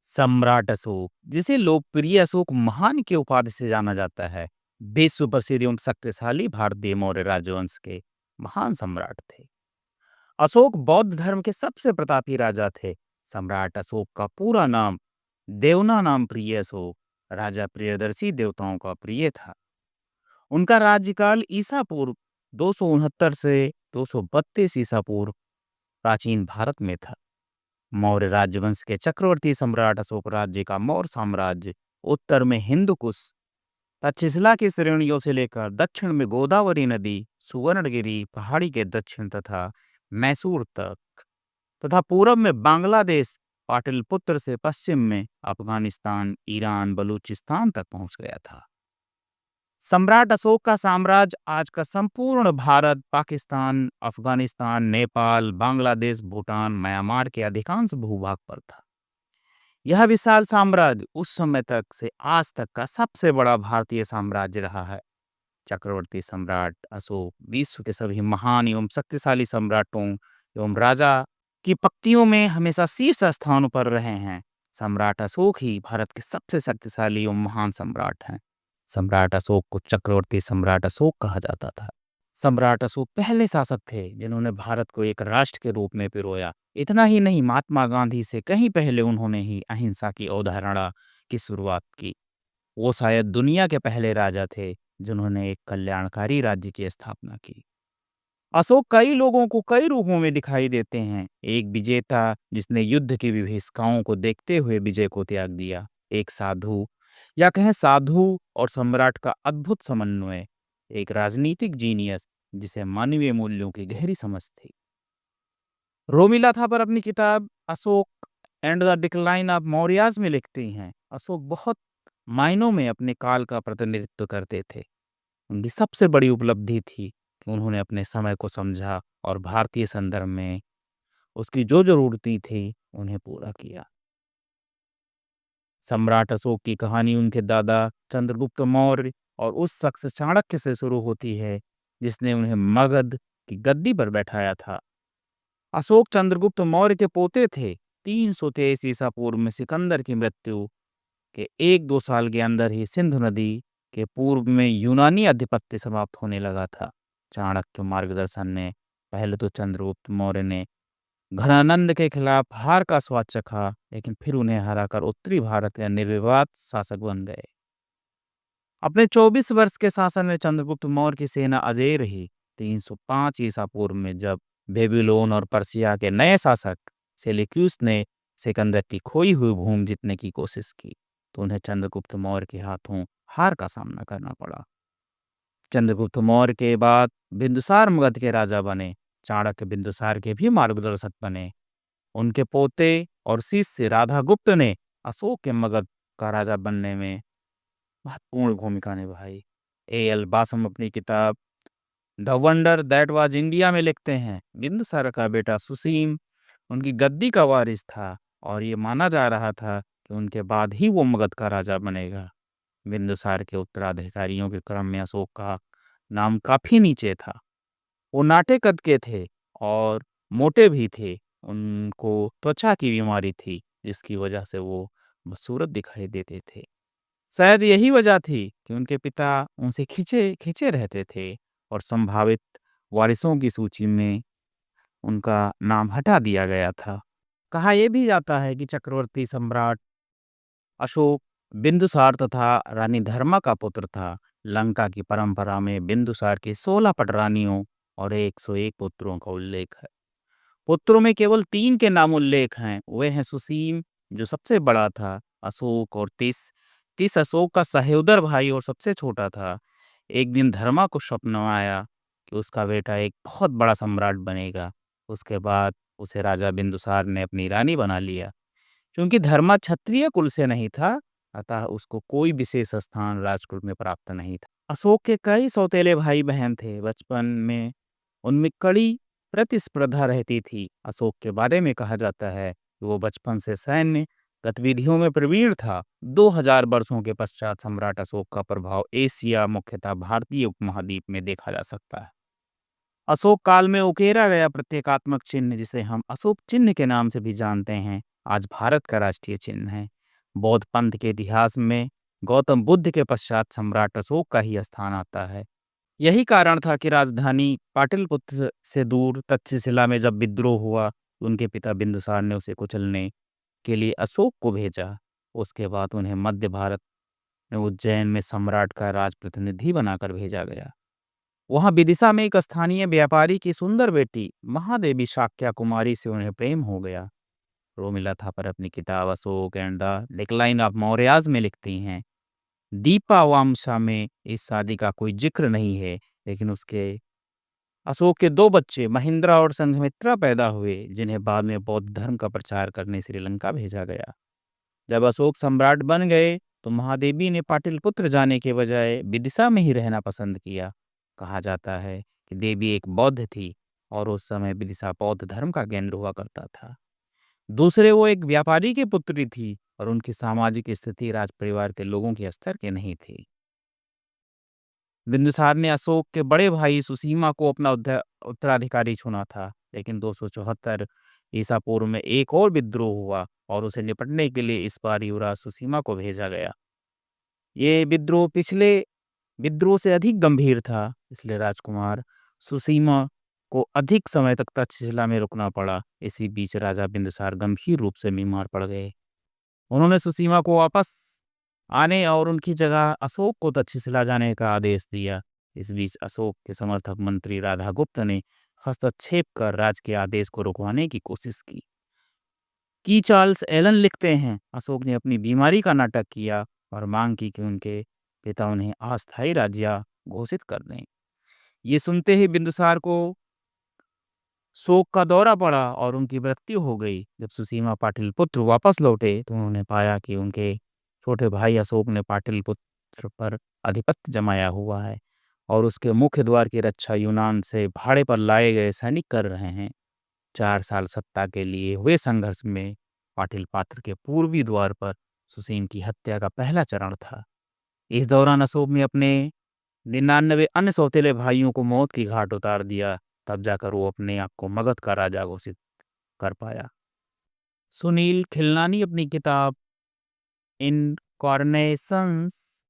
सम्राट अशोक, जिसे लोकप्रिय अशोक महान की उपाधि से जाना जाता है, विश्व प्रसिद्ध एवं शक्तिशाली भारतीय मौर्य राजवंश के महान सम्राट थे। अशोक बौद्ध धर्म के सबसे प्रतापी राजा थे। सम्राट अशोक का पूरा नाम देवना नाम प्रिय अशोक, राजा प्रियदर्शी देवताओं का प्रिय था। उनका राज्यकाल ईसा पूर्व 269 से 232 ईसा पूर्व प्राचीन भारत में था। मौर्य राजवंश के चक्रवर्ती सम्राट अशोक राज्य का मौर्य साम्राज्य उत्तर में हिंदू कुश तक्षशिला की श्रेणियों से लेकर दक्षिण में गोदावरी नदी, सुवर्णगिरी पहाड़ी के दक्षिण तथा मैसूर तक तथा पूरब में बांग्लादेश, पाटलिपुत्र से पश्चिम में अफगानिस्तान, ईरान, बलूचिस्तान तक पहुंच गया था। सम्राट अशोक का साम्राज्य आज का संपूर्ण भारत, पाकिस्तान, अफगानिस्तान, नेपाल, बांग्लादेश, भूटान, म्यांमार के अधिकांश भूभाग पर था। यह विशाल साम्राज्य उस समय तक से आज तक का सबसे बड़ा भारतीय साम्राज्य रहा है। चक्रवर्ती सम्राट अशोक विश्व के सभी महान एवं शक्तिशाली सम्राटों एवं राजा की पंक्तियों में हमेशा शीर्ष स्थानों पर रहे हैं। सम्राट अशोक ही भारत के सबसे शक्तिशाली एवं महान सम्राट हैं। सम्राट अशोक को चक्रवर्ती सम्राट अशोक कहा जाता था। सम्राट अशोक पहले शासक थे जिन्होंने भारत को एक राष्ट्र के रूप में पिरोया। इतना ही नहीं, महात्मा गांधी से कहीं पहले उन्होंने ही अहिंसा की अवधारणा की शुरुआत की। वो शायद दुनिया के पहले राजा थे जिन्होंने एक कल्याणकारी राज्य की स्थापना की। अशोक कई लोगों को कई रूपों में दिखाई देते हैं। एक विजेता जिसने युद्ध की विभीषिकाओं को देखते हुए विजय को त्याग दिया। एक साधु या कहें साधु और सम्राट का अद्भुत समन्वय। एक राजनीतिक जीनियस जिसे मानवीय मूल्यों की गहरी समझ थी। रोमिला थापर अपनी किताब Ashok and the decline of Mauryas में लिखती हैं, अशोक बहुत मायनों में अपने काल का प्रतिनिधित्व करते थे। उनकी सबसे बड़ी उपलब्धि थी कि उन्होंने अपने समय को समझा और भारतीय संदर्भ में उसकी जो जरूरतें थी उन्हें पूरा किया। सम्राट अशोक की कहानी उनके दादा चंद्रगुप्त मौर्य और उस शख्स चाणक्य से शुरू होती है जिसने उन्हें मगध की गद्दी पर बैठाया था। अशोक चंद्रगुप्त मौर्य के पोते थे। 323 ईसा पूर्व में सिकंदर की मृत्यु के 1-2 साल के अंदर ही सिंधु नदी के पूर्व में यूनानी आधिपत्य समाप्त होने लगा था। चाणक्य के मार्गदर्शन में पहले तो चंद्रगुप्त मौर्य ने घनानंद के खिलाफ हार का स्वाद चखा, लेकिन फिर उन्हें हराकर उत्तरी भारत के निर्विवाद शासक बन गए। अपने 24 वर्ष के शासन में चंद्रगुप्त मौर्य की सेना अजेय रही। 305 ईसा पूर्व में जब बेबीलोन और पर्सिया के नए शासक सेल्यूकस ने सिकंदर की खोई हुई भूमि जीतने की कोशिश की तो उन्हें चंद्रगुप्त मौर्य के हाथों हार का सामना करना पड़ा। चंद्रगुप्त मौर्य के बाद बिंदुसार मगध के राजा बने। चाणक्य बिंदुसार के भी मार्गदर्शक बने। उनके पोते और शिष्य राधागुप्त ने अशोक के मगध का राजा बनने में महत्वपूर्ण भूमिका निभाई। एल बासम अपनी किताब the wonder that was India में लिखते हैं, बिंदुसार का बेटा सुसीम उनकी गद्दी का वारिस था और ये माना जा रहा था कि उनके बाद ही वो मगध का राजा बनेगा। बिंदुसार के उत्तराधिकारियों के क्रम में अशोक का नाम काफी नीचे था। वो नाटे कद के थे और मोटे भी थे। उनको त्वचा की बीमारी थी जिसकी वजह से वो बदसूरत दिखाई देते थे। शायद यही वजह थी कि उनके पिता उनसे खींचे खींचे रहते थे और संभावित वारिसों की सूची में उनका नाम हटा दिया गया था। कहा यह भी जाता है कि चक्रवर्ती सम्राट अशोक बिंदुसार तथा रानी धर्मा का पुत्र था। लंका की परंपरा में बिंदुसार की 16 पटरानियों और 101 पुत्रों का उल्लेख है। पुत्रों में केवल 3 के नाम उल्लेख हैं। वे हैं सुसीम जो सबसे बड़ा था, अशोक और तीस तीस अशोक का सहोदर भाई और सबसे छोटा था। एक दिन धर्मा को स्वप्न आया कि उसका बेटा एक बहुत बड़ा सम्राट बनेगा। उसके बाद उसे राजा बिंदुसार ने अपनी रानी बना लिया। क्योंकि धर्मा क्षत्रिय कुल से नहीं था, अतः उसको कोई विशेष स्थान राजकुल में प्राप्त नहीं था। अशोक के कई सौतेले भाई बहन थे। बचपन में उनमें कड़ी प्रतिस्पर्धा रहती थी। अशोक के बारे में कहा जाता है कि वो बचपन से सैन्य गतिविधियों में प्रवीण था। 2000 वर्षों के पश्चात सम्राट अशोक का प्रभाव एशिया, मुख्यतः भारतीय उपमहाद्वीप में देखा जा सकता है। अशोक काल में उकेरा गया प्रतीकात्मक चिन्ह, जिसे हम अशोक चिन्ह के नाम से भी जानते हैं, आज भारत का राष्ट्रीय चिन्ह है। बौद्ध पंथ के इतिहास में गौतम बुद्ध के पश्चात सम्राट अशोक का ही स्थान आता है। यही कारण था कि राजधानी पाटलिपुत्र से दूर तक्षशिला में जब विद्रोह हुआ, उनके पिता बिंदुसार ने उसे कुचलने के लिए अशोक को भेजा। उसके बाद उन्हें मध्य भारत में उज्जैन में सम्राट का राजप्रतिनिधि बनाकर भेजा गया। वहां विदिशा में एक स्थानीय व्यापारी की सुंदर बेटी महादेवी शाक्या कुमारी से उन्हें प्रेम हो गया। रोमिला थापर अपनी किताब Ashok and the decline of Mauryas में लिखती हैं, दीपा वामशा में इस शादी का कोई जिक्र नहीं है, लेकिन उसके अशोक के दो बच्चे महिंद्रा और संघमित्रा पैदा हुए, जिन्हें बाद में बौद्ध धर्म का प्रचार करने श्रीलंका भेजा गया। जब अशोक सम्राट बन गए तो महादेवी ने पाटलिपुत्र जाने के बजाय विदिशा में ही रहना पसंद किया। कहा जाता है कि देवी एक बौद्ध थी और उस समय विदिशा बौद्ध धर्म का केंद्र हुआ करता था। दूसरे, वो एक व्यापारी की पुत्री थी और उनकी सामाजिक स्थिति राज परिवार के लोगों के स्तर की नहीं थी। बिंदुसार ने अशोक के बड़े भाई सुसीमा को अपना उत्तराधिकारी चुना था, लेकिन 274 ईसा पूर्व में एक और विद्रोह हुआ और उसे निपटने के लिए इस बार युवराज सुसीमा को भेजा गया। ये विद्रोह पिछले विद्रोह से अधिक गंभीर था, इसलिए राजकुमार सुसीमा को अधिक समय तक तक्षशिला में रुकना पड़ा। इसी बीच राजा बिंदुसार गंभीर रूप से बीमार पड़ गए। उन्होंने सुसीमा को वापस आने और उनकी जगह अशोक को तक्षशिला जाने का आदेश दिया। इस बीच अशोक के समर्थक मंत्री राधागुप्त ने हस्तक्षेप कर राज के आदेश को रुकवाने की कोशिश की चार्ल्स एलन लिखते हैं, अशोक ने अपनी बीमारी का नाटक किया और मांग की कि उनके पिता उन्हें अस्थायी राज्य घोषित कर दें। ये सुनते ही बिंदुसार को शोक का दौरा पड़ा और उनकी मृत्यु हो गई। जब सुसीमा पाटलिपुत्र वापस लौटे तो उन्होंने पाया कि उनके छोटे भाई अशोक ने पाटलिपुत्र पर आधिपत्य जमाया हुआ है और उसके मुख्य द्वार की रक्षा यूनान से भाड़े पर लाए गए सैनिक कर रहे हैं। 4 साल सत्ता के लिए हुए संघर्ष में पाटलिपुत्र के पूर्वी द्वार पर सुसीम की हत्या का पहला चरण था। इस दौरान अशोक ने अपने 99 अन्य सौतेले भाइयों को मौत की घाट उतार दिया। तब जाकर वो अपने आप को मगध का राजा घोषित कर पाया। सुनील खिलनानी अपनी किताब इनकॉर्नेशंस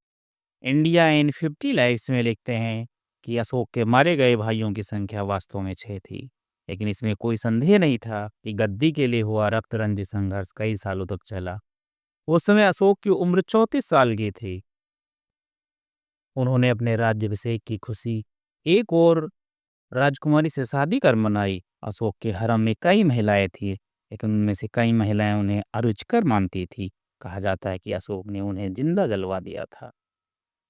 इंडिया इन 50 लाइव्स में लिखते हैं कि अशोक के मारे गए भाइयों की संख्या वास्तव में 6 थी, लेकिन इसमें कोई संदेह नहीं था कि गद्दी के लिए हुआ रक्तरंजित संघर्ष कई सालों तक चला। उस समय अशोक की उम्र 34 साल की थी। उन्होंने अपने राज्याभिषेक की खुशी एक और राजकुमारी से शादी कर मनाई। अशोक के हरम में कई महिलाएं थी, लेकिन उनमें से कई महिलाएं उन्हें अरुचिकर मानती थी। कहा जाता है कि अशोक ने उन्हें जिंदा जलवा दिया था,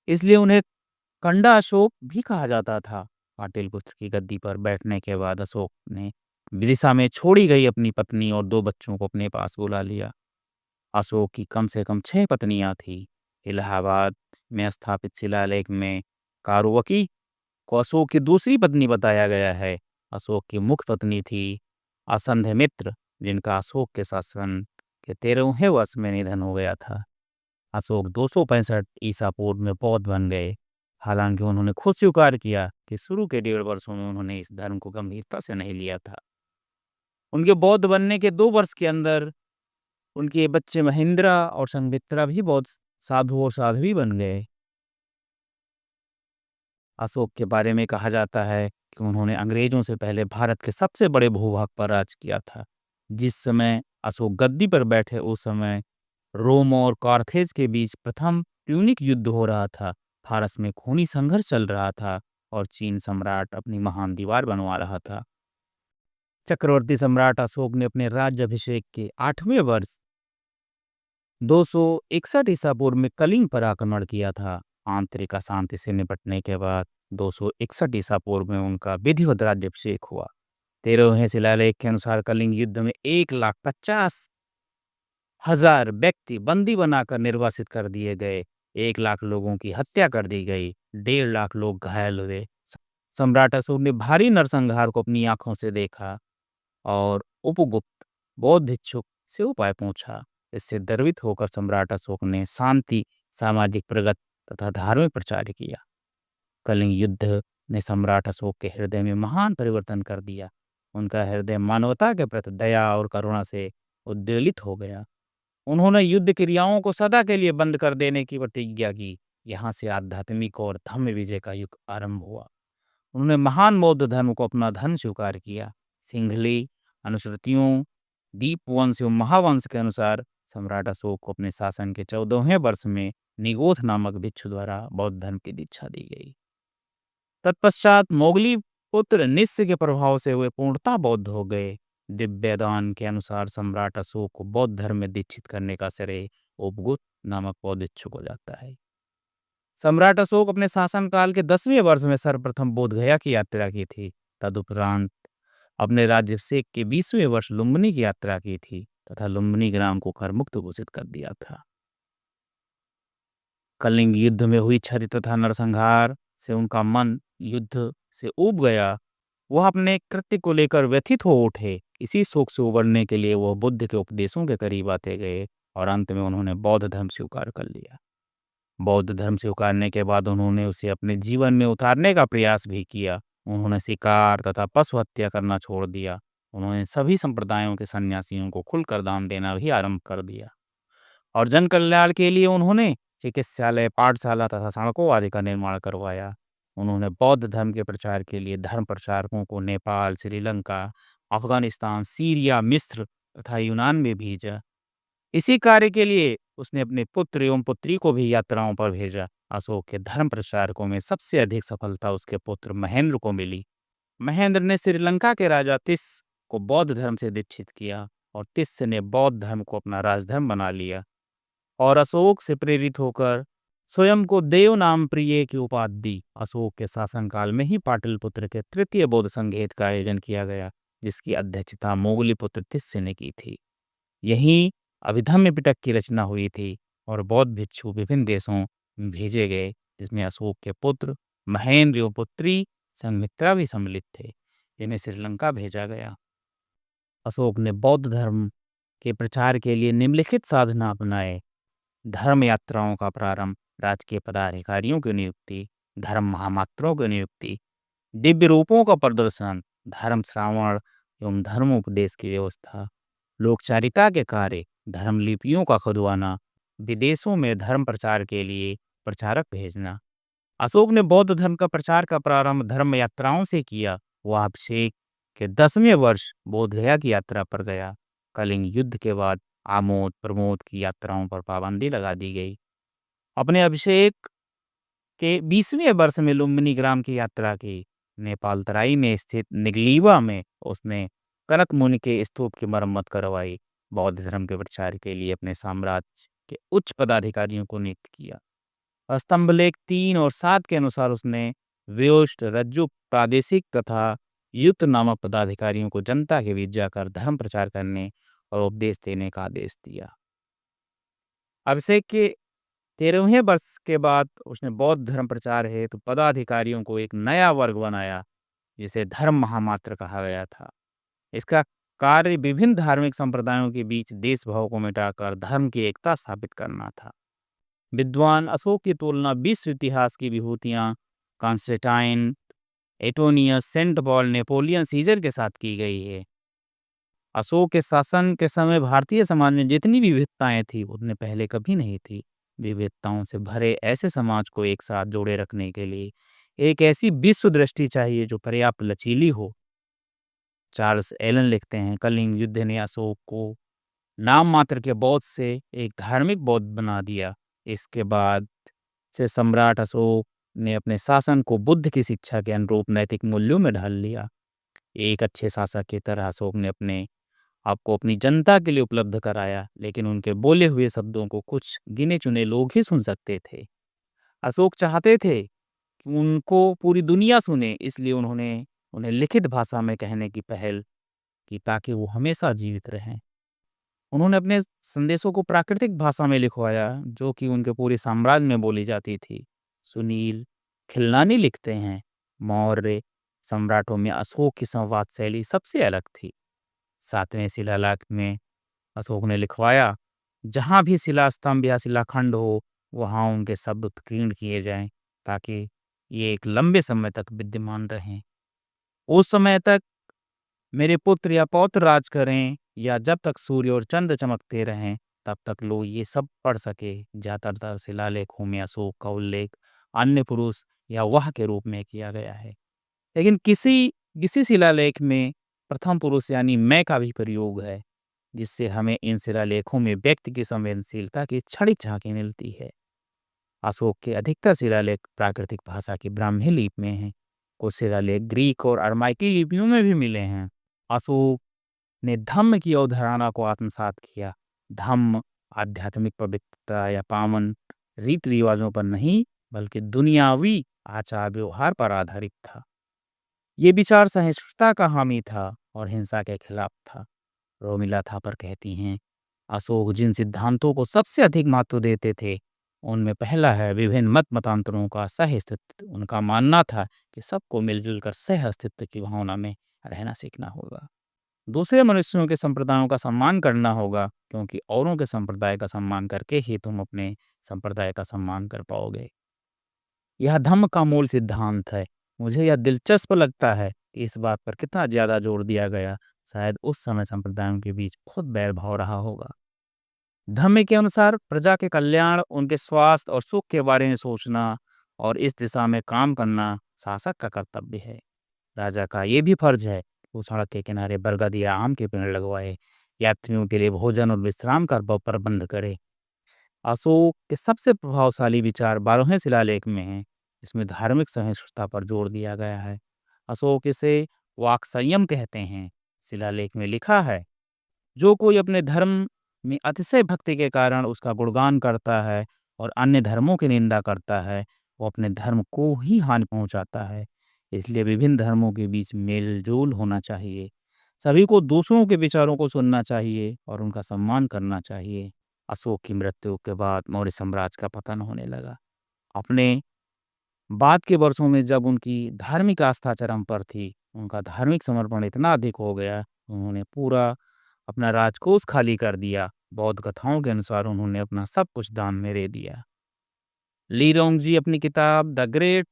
इसलिए उन्हें कंडा अशोक भी कहा जाता था। पाटलिपुत्र की गद्दी पर बैठने के बाद अशोक ने विदिशा में छोड़ी गई अपनी पत्नी और 2 बच्चों को अपने पास बुला लिया। अशोक की कम से कम 6 पत्नियां थीं। इलाहाबाद में स्थापित शिलालेख में कारुवकी को अशोक की दूसरी पत्नी बताया गया है। अशोक की मुख्य पत्नी थी असंध्यमित्र, जिनका अशोक के शासन के 13वें वर्ष में निधन हो गया था। अशोक 265 ईसा पूर्व में बौद्ध बन गए। हालांकि उन्होंने खुद स्वीकार किया कि शुरू के 1.5 वर्षों में उन्होंने इस धर्म को गंभीरता से नहीं लिया था। उनके बौद्ध बनने के 2 वर्ष के अंदर उनके बच्चे महेंद्रा और संघमित्रा भी बौद्ध साधु और साध्वी बन गए। अशोक के बारे में कहा जाता है कि उन्होंने अंग्रेजों से पहले भारत के सबसे बड़े भूभाग पर राज किया था। जिस समय अशोक गद्दी पर बैठे उस समय रोम और कार्थेज के बीच प्रथम प्यूनिक युद्ध हो रहा था। फारस में खूनी संघर्ष चल रहा था और चीन सम्राट अपनी महान दीवार बनवा रहा था। चक्रवर्ती सम्राट अशोक ने अपने राज्याभिषेक के 8वें वर्ष 261 ईसा पूर्व में कलिंग पर आक्रमण किया था। आंतरिक अशांति से निपटने के बाद 261 ईसा पूर्व में उनका विधिवत राज्याभिषेक हुआ। 13वें शिलालेख के अनुसार कलिंग युद्ध में 1,50,000 व्यक्ति बंदी बनाकर निर्वासित कर दिए गए। 1 लाख लोगों की हत्या कर दी गई। 1.5 लाख लोग घायल हुए। सम्राट अशोक ने भारी नरसंहार को अपनी आंखों से देखा और उपगुप्त बौद्ध भिक्षुक से उपाय पूछा। इससे द्रवित होकर सम्राट अशोक ने शांति, सामाजिक प्रगति तथा धार्मिक प्रचार किया। कलिंग युद्ध ने सम्राट अशोक के हृदय में महान परिवर्तन कर दिया। उनका हृदय मानवता के प्रति दया और करुणा से उद्वेलित हो गया। उन्होंने युद्ध क्रियाओं को सदा के लिए बंद कर देने की प्रतिज्ञा की। यहाँ से आध्यात्मिक और धर्म विजय का युग आरंभ हुआ। उन्होंने महान बौद्ध धर्म को अपना धर्म स्वीकार किया। सिंहली अनुश्रुतियों, दीपवंश एवं महावंश के अनुसार सम्राट अशोक को अपने शासन के 14वें वर्ष में निगोथ नामक भिक्षु द्वारा बौद्ध धर्म की दीक्षा दी गई। तत्पश्चात मोगली पुत्र निस्य के प्रभाव से वे पूर्णतः बौद्ध हो गए। दिव्यदान के अनुसार सम्राट अशोक को बौद्ध धर्म में दीक्षित करने का श्रेय उपगुत नामक बौद्ध भिक्षु को जाता है। सम्राट अशोक अपने शासनकाल के 10वें वर्ष में सर्वप्रथम बोध गया की यात्रा की थी। तदुपरांत अपने राज्याभिषेक के 20वें वर्ष लुम्बिनी की यात्रा की थी तथा लुम्बिनी ग्राम को करमुक्त घोषित कर दिया था। कलिंग युद्ध में हुई क्षति तथा नरसंहार से उनका मन युद्ध से ऊब गया। वह अपने कृत्य को लेकर व्यथित हो उठे। इसी शोक से उबरने के लिए वह बुद्ध के उपदेशों के करीब आते गए और अंत में उन्होंने बौद्ध धर्म स्वीकार कर लिया। बौद्ध धर्म स्वीकारने के बाद उन्होंने उसे अपने जीवन में उतारने का प्रयास भी किया। उन्होंने शिकार तथा पशु हत्या करना छोड़ दिया। उन्होंने सभी संप्रदायों के सन्यासियों को खुलकर दान देना भी आरंभ कर दिया और जन कल्याण के लिए उन्होंने चिकित्सालय, पाठशाला तथा सड़कों आदि का निर्माण करवाया। उन्होंने बौद्ध धर्म के प्रचार के लिए धर्म प्रचारकों को नेपाल, श्रीलंका, अफगानिस्तान, सीरिया, मिस्र तथा यूनान में भेजा। इसी कार्य के लिए उसने अपने पुत्र एवं पुत्री को भी यात्राओं पर भेजा। अशोक के धर्म प्रचारकों में सबसे अधिक सफलता उसके पुत्र महेंद्र को मिली। महेंद्र ने श्रीलंका के राजा तिस को बौद्ध धर्म से दीक्षित किया और तिस ने बौद्ध धर्म को अपना राजधर्म बना लिया और अशोक से प्रेरित होकर स्वयं को देव नाम प्रिय की उपाधि दी। अशोक के शासनकाल में ही पाटलिपुत्र के तृतीय बौद्ध संघेद का आयोजन किया गया, जिसकी अध्यक्षता मोगलीपुत्र तिस्य ने की थी। यहीं अभिधम्य पिटक की रचना हुई थी और बौद्ध भिक्षु विभिन्न देशों में भेजे गए, जिसमें अशोक के पुत्र महेंद्र एवं पुत्री संघमित्रा भी सम्मिलित थे। इन्हें श्रीलंका भेजा गया। अशोक ने बौद्ध धर्म के प्रचार के लिए निम्नलिखित साधना अपनाए। धर्म यात्राओं का प्रारंभ, राजकीय पदाधिकारियों की नियुक्ति, धर्म महामात्रों की नियुक्ति, दिव्य रूपों का प्रदर्शन, धर्म श्रावण एवं धर्म उपदेश की व्यवस्था, लोकचारिता के कार्य, धर्म लिपियों का खुदवाना, विदेशों में धर्म प्रचार के लिए प्रचारक भेजना। अशोक ने बौद्ध धर्म का प्रचार का प्रारंभ धर्म यात्राओं से किया। वह अभिषेक के 10वें वर्ष बोध गया की यात्रा पर गया। कलिंग युद्ध के बाद आमोद प्रमोद की यात्राओं पर पाबंदी लगा दी गई। अपने अभिषेक के 20वें वर्ष में लुम्बिनी ग्राम की यात्रा की। नेपाल तराई में स्थित निगलीवा में उसने कनक मुनि के स्तूप की मरम्मत करवाई। बौद्ध धर्म के प्रचार के लिए अपने साम्राज्य के उच्च पदाधिकारियों को नियुक्त किया। स्तंभलेख 3 और 7 के अनुसार उसने व्योष्ट, रज्जुक, प्रादेशिक तथा युक्त नामक पदाधिकारियों को जनता के बीच जाकर धर्म प्रचार करने और उपदेश देने का आदेश दिया। अभिषेक के 13वें वर्ष के बाद उसने बौद्ध धर्म प्रचार हेतु पदाधिकारियों को एक नया वर्ग बनाया, जिसे धर्म महामात्र कहा गया था। इसका कार्य विभिन्न धार्मिक संप्रदायों के बीच देशभाव को मिटाकर धर्म की एकता स्थापित करना था। विद्वान अशोक की तुलना विश्व इतिहास की विभूतियां Constantine, Antonius, Saint Paul, Napoleon Caesar के साथ की गई है। अशोक के शासन के समय भारतीय समाज में जितनी विविधताएं थी उतने पहले कभी नहीं थी। विविधताओं से भरे ऐसे समाज को एक साथ जोड़े रखने के लिए एक ऐसी विश्व दृष्टि चाहिए जो पर्याप्त लचीली हो। चार्ल्स एलन लिखते हैं, कलिंग युद्ध ने अशोक को नाम मात्र के बौद्ध से एक धार्मिक बौद्ध बना दिया। इसके बाद से सम्राट अशोक ने अपने शासन को बुद्ध की शिक्षा के अनुरूप नैतिक मूल्यों में ढाल लिया। एक अच्छे शासक की तरह अशोक ने अपने आपको अपनी जनता के लिए उपलब्ध कराया, लेकिन उनके बोले हुए शब्दों को कुछ गिने चुने लोग ही सुन सकते थे। अशोक चाहते थे कि उनको पूरी दुनिया सुने, इसलिए उन्होंने उन्हें लिखित भाषा में कहने की पहल की ताकि वो हमेशा जीवित रहें। उन्होंने अपने संदेशों को प्राकृतिक भाषा में लिखवाया जो कि उनके पूरे साम्राज्य में बोली जाती थी। सुनील खिलनानी लिखते हैं, मौर्य सम्राटों में अशोक की संवाद शैली सबसे अलग थी। 7वें शिलालेख में अशोक ने लिखवाया, जहाँ भी शिला स्तंभ या शिलाखंड हो वहाँ उनके शब्द उत्कीर्ण किए जाएं ताकि ये एक लंबे समय तक विद्यमान रहें। उस समय तक मेरे पुत्र या पौत्र राज करें या जब तक सूर्य और चंद्र चमकते रहें, तब तक लोग ये सब पढ़ सके। ज़्यादातर शिलालेखों में अशोक का उल्लेख अन्य पुरुष या वह के रूप में किया गया है, लेकिन किसी किसी शिलालेख में प्रथम पुरुष यानी मैं का भी प्रयोग है, जिससे हमें इन शिलालेखों में व्यक्ति की संवेदनशीलता की क्षणिक झांकी मिलती है। अशोक के अधिकतर शिलालेख प्राकृतिक भाषा की ब्राह्मी लिपि में हैं। कुछ शिलालेख ग्रीक और अरमाइकी लिपियों में भी मिले हैं। अशोक ने धम्म की अवधारणा को आत्मसात किया। धम्म आध्यात्मिक पवित्रता या पावन रीति रिवाजों पर नहीं, बल्कि दुनियावी आचार व्यवहार पर आधारित था। ये विचार सहिष्णुता का हामी था और हिंसा के खिलाफ था। रोमिला थापर कहती हैं, अशोक जिन सिद्धांतों को सबसे अधिक महत्व देते थे, उनमें पहला है विभिन्न मत मतांतरों का सह अस्तित्व। उनका मानना था कि सबको मिलजुल कर सह अस्तित्व की भावना में रहना सीखना होगा। दूसरे मनुष्यों के संप्रदायों का सम्मान करना होगा, क्योंकि औरों के संप्रदाय का सम्मान करके ही तुम अपने संप्रदाय का सम्मान कर पाओगे। यह धम्म का मूल सिद्धांत है। मुझे यह दिलचस्प लगता है कि इस बात पर कितना ज़्यादा जोर दिया गया। शायद उस समय संप्रदायों के बीच बहुत बैर भाव रहा होगा। धम्म के अनुसार प्रजा के कल्याण, उनके स्वास्थ्य और सुख के बारे में सोचना और इस दिशा में काम करना शासक का कर्तव्य है। राजा का ये भी फर्ज है कि वो सड़क के किनारे बरगद या आम के पेड़ लगवाए, यात्रियों के लिए भोजन और विश्राम का प्रबंध करे। अशोक के सबसे प्रभावशाली विचार 12वें शिलालेख में हैं। इसमें धार्मिक सहिष्णुता पर जोर दिया गया है। अशोक इसे वाक संयम कहते हैं। शिलालेख में लिखा है, जो कोई अपने धर्म में अतिशय भक्ति के कारण उसका गुणगान करता है और अन्य धर्मों की निंदा करता है, वो अपने धर्म को ही हानि पहुंचाता है। इसलिए विभिन्न धर्मों के बीच मेल जोल होना चाहिए। सभी को दूसरों के विचारों को सुनना चाहिए और उनका सम्मान करना चाहिए। अशोक की मृत्यु के बाद मौर्य साम्राज्य का पतन होने लगा। अपने बाद के वर्षों में जब उनकी धार्मिक आस्था चरम पर थी, उनका धार्मिक समर्पण इतना अधिक हो गया, उन्होंने पूरा अपना राजकोष खाली कर दिया। बौद्ध कथाओं के अनुसार उन्होंने अपना सब कुछ दान में दे दिया। ली रोंगजी अपनी किताब the great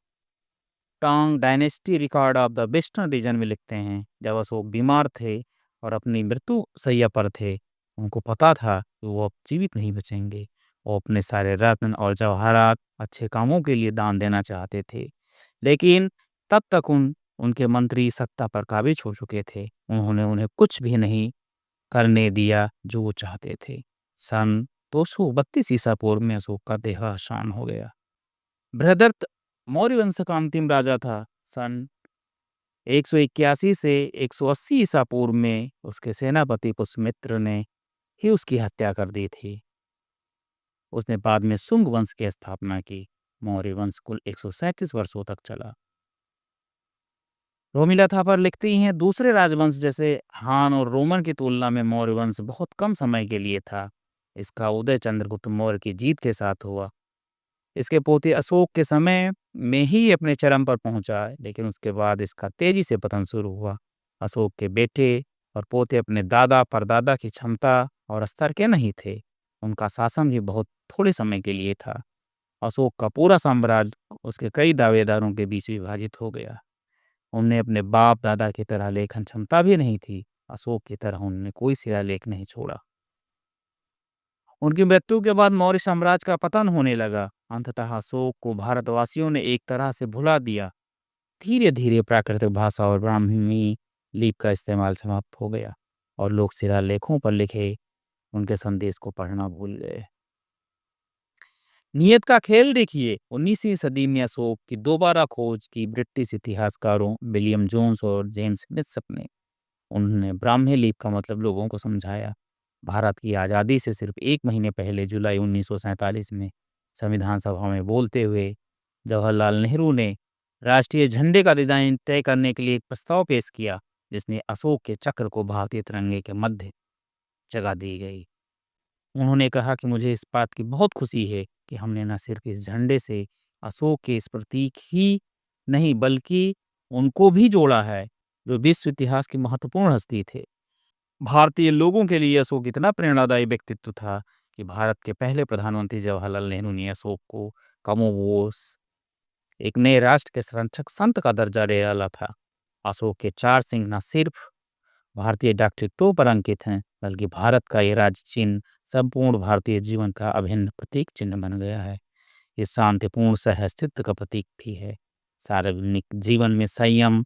Tang dynasty record of the western region में लिखते हैं, जब अशोक बीमार थे और अपनी मृत्यु शैया पर थे, उनको पता था कि वो अब जीवित नहीं बचेंगे। वो अपने सारे रत्न और जवाहरात अच्छे कामों के लिए दान देना चाहते थे, लेकिन तब तक उनके मंत्री सत्ता पर काबिज हो चुके थे। उन्होंने उन्हें कुछ भी नहीं करने दिया जो वो चाहते थे। सन 232 ईसा पूर्व में अशोक का देहावसान हो गया। बृहदर्थ मौर्य वंश का अंतिम राजा था। सन 181 से 180 ईसा पूर्व में उसके सेनापति पुष्यमित्र ने ही उसकी हत्या कर दी थी। उसने बाद में शुंग वंश की स्थापना की। मौर्य वंश कुल 137 वर्षों तक चला। रोमिला थापर लिखती हैं, दूसरे राजवंश जैसे हान और रोमन की तुलना में मौर्य वंश बहुत कम समय के लिए था। इसका उदय चंद्रगुप्त मौर्य की जीत के साथ हुआ। इसके पोते अशोक के समय में ही अपने चरम पर पहुंचा, लेकिन उसके बाद इसका तेजी से पतन शुरू हुआ। अशोक के बेटे और पोते अपने दादा परदादा की क्षमता और स्तर के नहीं थे। उनका शासन भी बहुत थोड़े समय के लिए था। अशोक का पूरा साम्राज्य उसके कई दावेदारों के बीच विभाजित हो गया। उनने अपने बाप दादा की तरह लेखन क्षमता भी नहीं थी। अशोक की तरह उन्होंने कोई शिलालेख नहीं छोड़ा। उनकी मृत्यु के बाद मौर्य साम्राज्य का पतन होने लगा। अंततः अशोक को भारतवासियों ने एक तरह से भुला दिया। धीरे धीरे प्राकृतिक भाषा और ब्राह्मी लिपि का इस्तेमाल समाप्त हो गया और लोग शिलालेखों पर लिखे उनके संदेश को पढ़ना भूल गए। नियत का खेल देखिए, 19वीं सदी में अशोक की दोबारा खोज की ब्रिटिश इतिहासकारों विलियम जोन्स और जेम्स मित्सप ने। उन्होंने ब्राह्मी लिपि का मतलब लोगों को समझाया। भारत की आज़ादी से सिर्फ 1 महीने पहले जुलाई 1947 में संविधान सभा में बोलते हुए जवाहरलाल नेहरू ने राष्ट्रीय झंडे का डिजाइन तय करने के लिए एक प्रस्ताव पेश किया, जिसमें अशोक के चक्र को भारतीय तिरंगे के मध्य जगह दी गई। उन्होंने कहा कि मुझे इस बात की बहुत खुशी है कि हमने न सिर्फ इस झंडे से अशोक के इस प्रतीक ही नहीं, बल्कि उनको भी जोड़ा है जो विश्व इतिहास की महत्वपूर्ण हस्ती थे। भारतीय लोगों के लिए अशोक इतना प्रेरणादायी व्यक्तित्व था कि भारत के पहले प्रधानमंत्री जवाहरलाल नेहरू ने अशोक को कमोवोस, एक नए राष्ट्र के संरक्षक संत का दर्जा दिया था। अशोक के 4 सिंह न सिर्फ भारतीय डाक टिकटों पर अंकित हैं, बल्कि भारत का ये राज्य चिन्ह संपूर्ण भारतीय जीवन का अभिन्न प्रतीक चिन्ह बन गया है। ये शांतिपूर्ण सहअस्तित्व का प्रतीक भी है। सार्वजनिक जीवन में संयम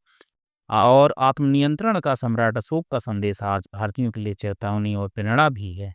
और आत्मनियंत्रण का सम्राट अशोक का संदेश आज भारतीयों के लिए चेतावनी और प्रेरणा भी है।